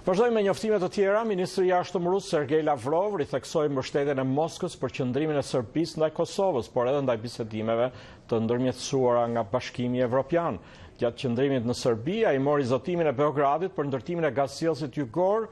Vazhdojmë me njoftime të tjera. Ministri i Jashtëm rus Sergej Lavrov ritheksoi mbështetjen e Moskës për qëndrimin e Serbisë ndaj Kosovës, por edhe ndaj bisedimeve të ndërmjetësuara nga Bashkimi Evropian. Gjatë qëndrimit në Serbi, ai mori zotimin e Beogradit për ndërtimin e gasjellësit jugor,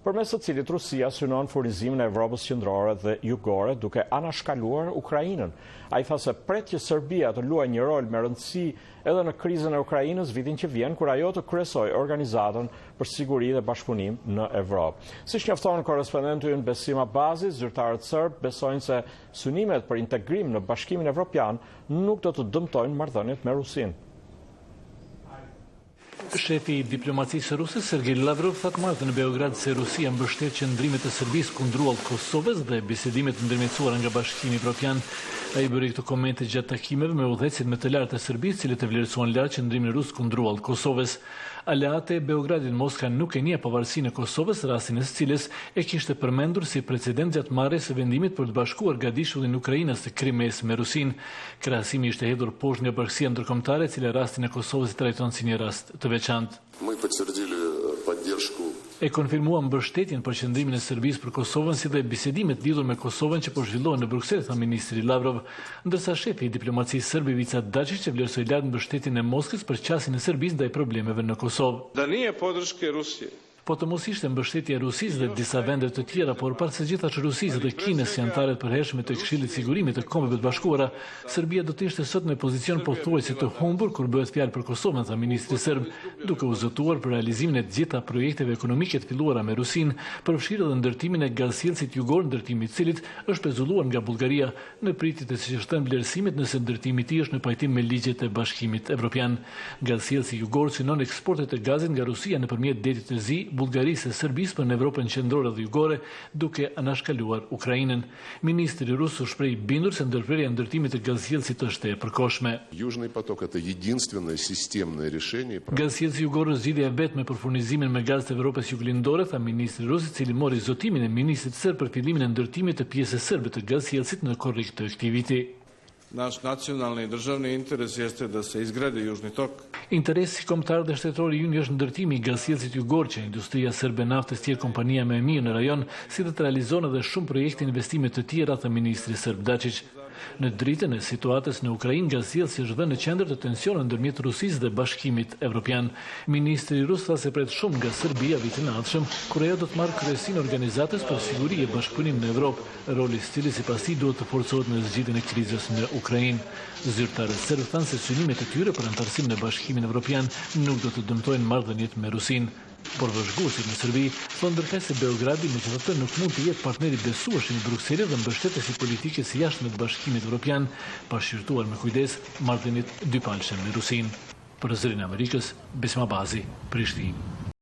përmes të cilit Rusia synon furnizimin e Evropës qendrore dhe jugore, duke anashkaluar Ukrainën. Ai tha se pret që Serbia të luajë një rol me rëndësi edhe në krizën e Ukrainës vitin që vjen, kur ajo të kryesojë organizatën për siguri dhe bashkëpunim në Evropë. Siç njofton korrespondenti ynë Besim Abazi, zyrtarët serb besojnë se synimet për integrim në Bashkimin Evropian nuk do të dëmtojnë marrëdhëniet me Rusinë. Shefi i diplomacisë ruse Sergej Lavrov tha martë në Beograd se Rusia mbështet qëndrimet e Serbisë kundruar Kosovës dhe bisedimet ndërmjetësuara nga Bashkimi Evropian. Ai bëri këto komente gjatë takimeve me udhëheqësit më të lartë të Serbisë, cilët e vlerësuan lart qëndrimin rus kundruar Kosovës. Aleate e Beogradit Moska nuk e njeh pavarësinë e Kosovës, rastin e cilës e kishte përmendur si precedent gjatë marrjes së vendimit për të bashkuar gadishullin Ukrainës të Krimes me Rusinë. Krahasimi ishte hedhur poshtë nga Bashkia Ndërkombëtare, e cila rastin e Kosovës trajton si një rast të veçantë. E konfirmuam mbështetjen për qëndrimin e Serbisë për Kosovën, si dhe bisedimet lidhur me Kosovën që po zhvillohen në Bruksel, tha ministri Lavrov, ndërsa shefi i diplomacisë serbe Ivica Dačić e vlerësoi lart mbështetjen e Moskës për qasjen e Serbisë ndaj problemeve në Kosovë. Da nije podrške Rusije. Po të mos ishte mbështetje e Rusisë dhe disa vende të tjera, por pas së gjithashtu Rusisë dhe Kinës janë anëtarë të përhershme të Këshillit të Sigurimit të Kombeve të Bashkuara, Serbia do të ishte sot në pozicion pothuajse të humbur kur bëhet fjalë për Kosovën, tha ministri serb, duke u zotuar për realizimin e të gjitha projekteve ekonomike të filluara me Rusinë, përfshirë edhe ndërtimin e gasjellësit jugor, ndërtimi i cilit është pezulluar nga Bullgaria në pritje të siçështën vlerësimit nëse ndërtimi i tij është në pajtim me ligjet e Bashkimit Evropian. Gasjellësi jugor synon eksportet e gazit nga Rusia nëpërmjet detit të zi Bullgarisë e Serbisë për në Evropën qendrore dhe jugore, duke anashkaluar Ukrainën. Ministri rus u shpreh i bindur se ndërprerja e ndërtimit të gasjellësit është e përkohshme. Gasjellësi jugor është zgjidhja e vetme për furnizimin me gaz të Evropës juglindore, tha ministri rus, i cili mori zotimin e ministrit serb për fillimin e ndërtimit të pjesës serbe të gasjellësit në korrik të këtij viti. Naš nacionalni i državni interes jeste da se izgradi Južni tok. Interesi kombëtar dhe shtetëror i ynë është ndërtimi i gasjellësit jugor që industria serbe naftës tjerë kompania më e mirë në rajon, si dhe të realizon edhe shumë projekte investime të tjera, tha ministri serb Dačić. Në dritën e situatës në Ukrainë, gasjellësi është dhënë në qendër të tensionit ndërmjet Rusisë dhe Bashkimit Evropian. Ministri rus tha se pret shumë nga Serbia vitin e ardhshëm, kur ajo do të marrë kryesinë e organizatës për siguri e bashkëpunim në Evropë, roli i cili sipas tij duhet të forcohet në zgjidhjen e krizës në Ukrainë. Zyrtarët serbë thanë se synimet e tyre për anëtarësim në Bashkimin Evropian nuk do të dëmtojnë marrëdhëniet me Rusinë. Por vëzhguesit në Serbi thonë ndërkohë se Beogradi megjithatë nuk mund të jetë partner i besueshëm i Brukselit dhe mbështetës i politikës së jashtme të Bashkimit Evropian, pa shqyrtuar me kujdes marrëdhëniet dypalshme me Rusinë. Për Zërin e Amerikës, Besim Abazi, Prishtinë.